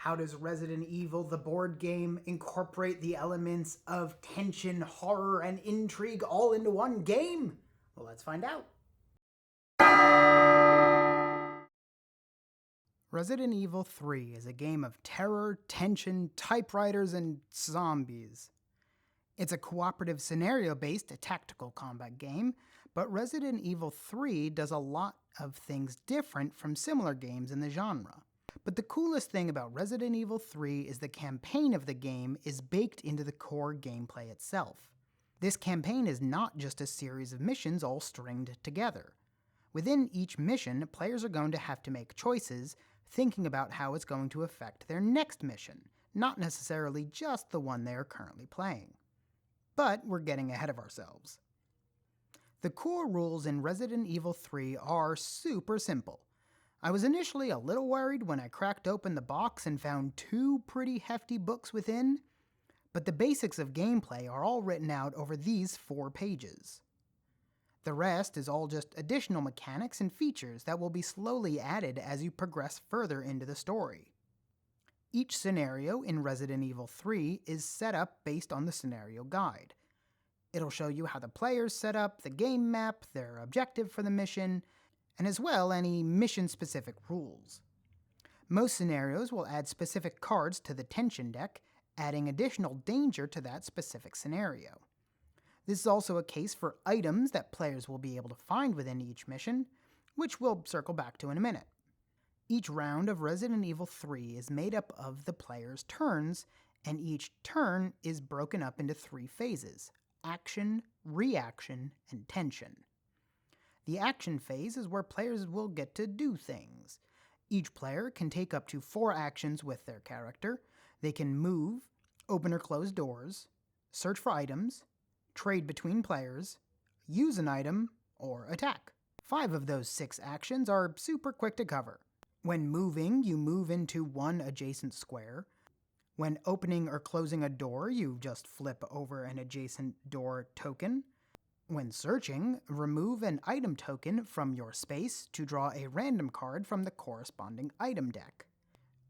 How does Resident Evil, the board game, incorporate the elements of tension, horror, and intrigue all into one game? Well, let's find out. Resident Evil 3 is a game of terror, tension, typewriters, and zombies. It's a cooperative scenario-based tactical combat game, but Resident Evil 3 does a lot of things different from similar games in the genre. But the coolest thing about Resident Evil 3 is the campaign of the game is baked into the core gameplay itself. This campaign is not just a series of missions all stringed together. Within each mission, players are going to have to make choices, thinking about how it's going to affect their next mission, not necessarily just the one they are currently playing. But we're getting ahead of ourselves. The core rules in Resident Evil 3 are super simple. I was initially a little worried when I cracked open the box and found 2 pretty hefty books within, but the basics of gameplay are all written out over these 4 pages. The rest is all just additional mechanics and features that will be slowly added as you progress further into the story. Each scenario in Resident Evil 3 is set up based on the scenario guide. It'll show you how the players set up the game map, their objective for the mission, and as well any mission-specific rules. Most scenarios will add specific cards to the tension deck, adding additional danger to that specific scenario. This is also a case for items that players will be able to find within each mission, which we'll circle back to in a minute. Each round of Resident Evil 3 is made up of the player's turns, and each turn is broken up into 3 phases: action, reaction, and tension. The action phase is where players will get to do things. Each player can take up to 4 actions with their character. They can move, open or close doors, search for items, trade between players, use an item, or attack. 5 of those 6 actions are super quick to cover. When moving, you move into one adjacent square. When opening or closing a door, you just flip over an adjacent door token. When searching, remove an item token from your space to draw a random card from the corresponding item deck.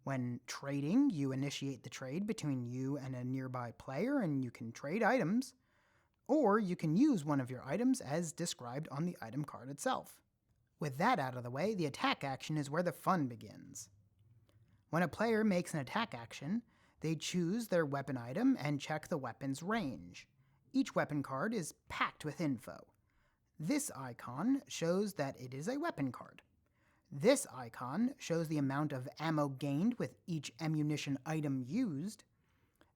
When trading, you initiate the trade between you and a nearby player, and you can trade items. Or you can use one of your items as described on the item card itself. With that out of the way, the attack action is where the fun begins. When a player makes an attack action, they choose their weapon item and check the weapon's range. Each weapon card is packed with info. This icon shows that it is a weapon card. This icon shows the amount of ammo gained with each ammunition item used.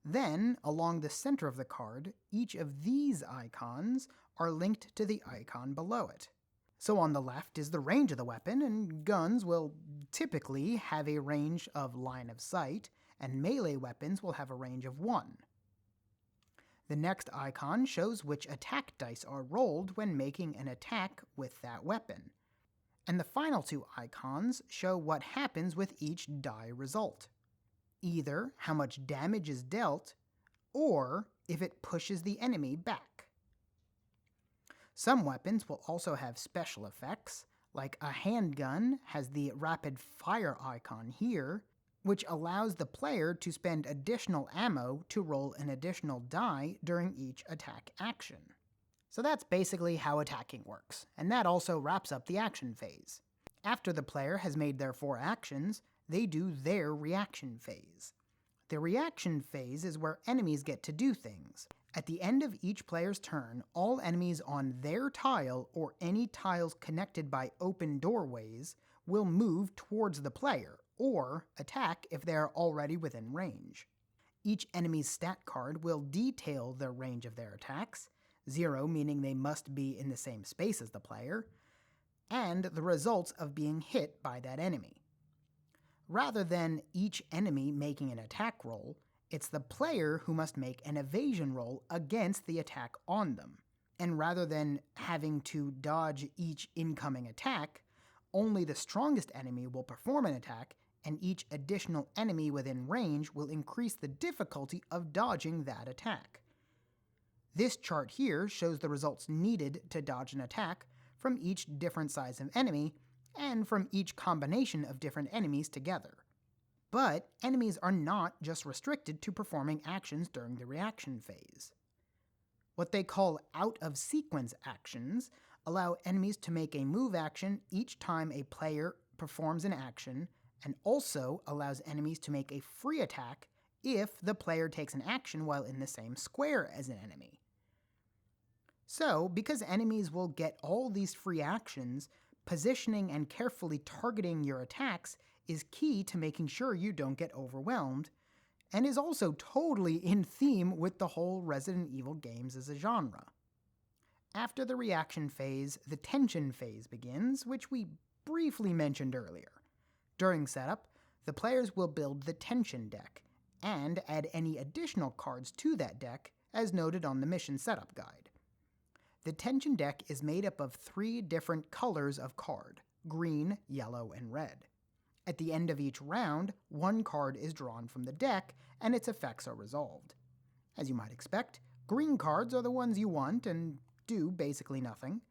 Then, along the center of the card, each of these icons are linked to the icon below it. So on the left is the range of the weapon, and guns will typically have a range of line of sight, and melee weapons will have a range of 1. The next icon shows which attack dice are rolled when making an attack with that weapon. And the final 2 icons show what happens with each die result. Either how much damage is dealt, or if it pushes the enemy back. Some weapons will also have special effects, like a handgun has the rapid fire icon here, which allows the player to spend additional ammo to roll an additional die during each attack action. So that's basically how attacking works, and that also wraps up the action phase. After the player has made their 4 actions, they do their reaction phase. The reaction phase is where enemies get to do things. At the end of each player's turn, all enemies on their tile or any tiles connected by open doorways will move towards the player, or attack if they are already within range. Each enemy's stat card will detail the range of their attacks, 0 meaning they must be in the same space as the player, and the results of being hit by that enemy. Rather than each enemy making an attack roll, it's the player who must make an evasion roll against the attack on them. And rather than having to dodge each incoming attack, only the strongest enemy will perform an attack, and each additional enemy within range will increase the difficulty of dodging that attack. This chart here shows the results needed to dodge an attack from each different size of enemy, and from each combination of different enemies together. But enemies are not just restricted to performing actions during the reaction phase. What they call out-of-sequence actions allow enemies to make a move action each time a player performs an action, and also allows enemies to make a free attack if the player takes an action while in the same square as an enemy. So, because enemies will get all these free actions, positioning and carefully targeting your attacks is key to making sure you don't get overwhelmed, and is also totally in theme with the whole Resident Evil games as a genre. After the reaction phase, the tension phase begins, which we briefly mentioned earlier. During setup, the players will build the tension deck, and add any additional cards to that deck, as noted on the mission setup guide. The tension deck is made up of 3 different colors of card: green, yellow, and red. At the end of each round, 1 card is drawn from the deck, and its effects are resolved. As you might expect, green cards are the ones you want and do basically nothing.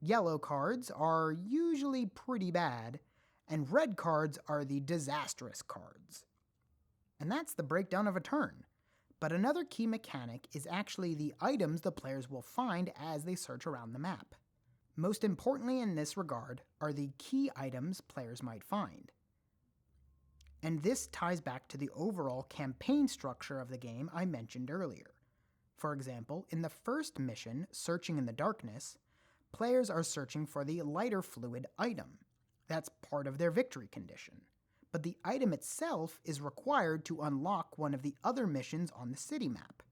Yellow cards are usually pretty bad, and red cards are the disastrous cards. And that's the breakdown of a turn. But another key mechanic is actually the items the players will find as they search around the map. Most importantly in this regard are the key items players might find. And this ties back to the overall campaign structure of the game I mentioned earlier. For example, in the first mission, Searching in the Darkness, players are searching for the lighter fluid item. That's part of their victory condition. But the item itself is required to unlock one of the other missions on the city map.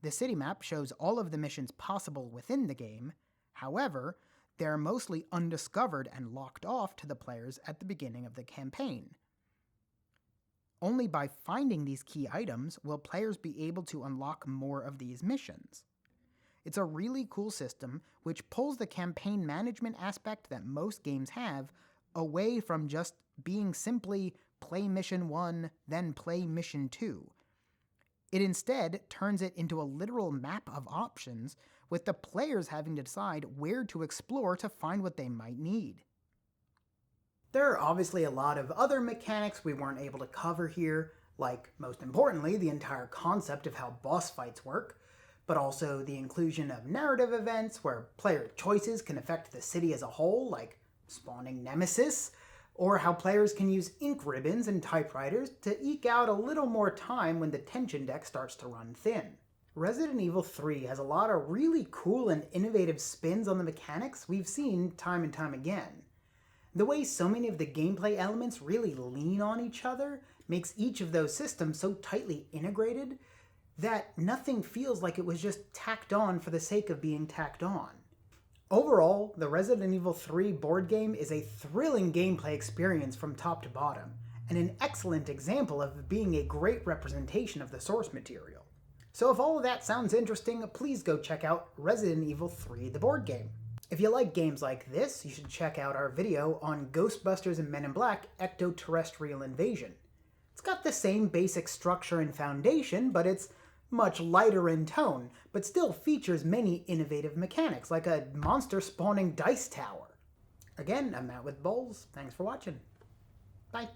The city map shows all of the missions possible within the game. However, they're mostly undiscovered and locked off to the players at the beginning of the campaign. Only by finding these key items will players be able to unlock more of these missions. It's a really cool system which pulls the campaign management aspect that most games have away from just being simply play mission 1, then play mission 2. It instead turns it into a literal map of options, with the players having to decide where to explore to find what they might need. There are obviously a lot of other mechanics we weren't able to cover here, like, most importantly, the entire concept of how boss fights work, but also the inclusion of narrative events where player choices can affect the city as a whole, like spawning Nemesis, or how players can use ink ribbons and typewriters to eke out a little more time when the tension deck starts to run thin. Resident Evil 3 has a lot of really cool and innovative spins on the mechanics we've seen time and time again. The way so many of the gameplay elements really lean on each other makes each of those systems so tightly integrated that nothing feels like it was just tacked on for the sake of being tacked on. Overall, the Resident Evil 3 board game is a thrilling gameplay experience from top to bottom, and an excellent example of being a great representation of the source material. So if all of that sounds interesting, please go check out Resident Evil 3 the board game. If you like games like this, you should check out our video on Ghostbusters and Men in Black Ectoterrestrial Invasion. It's got the same basic structure and foundation, but it's much lighter in tone, but still features many innovative mechanics, like a monster spawning dice tower. Again, I'm Matt with Bowles. Thanks for watching. Bye.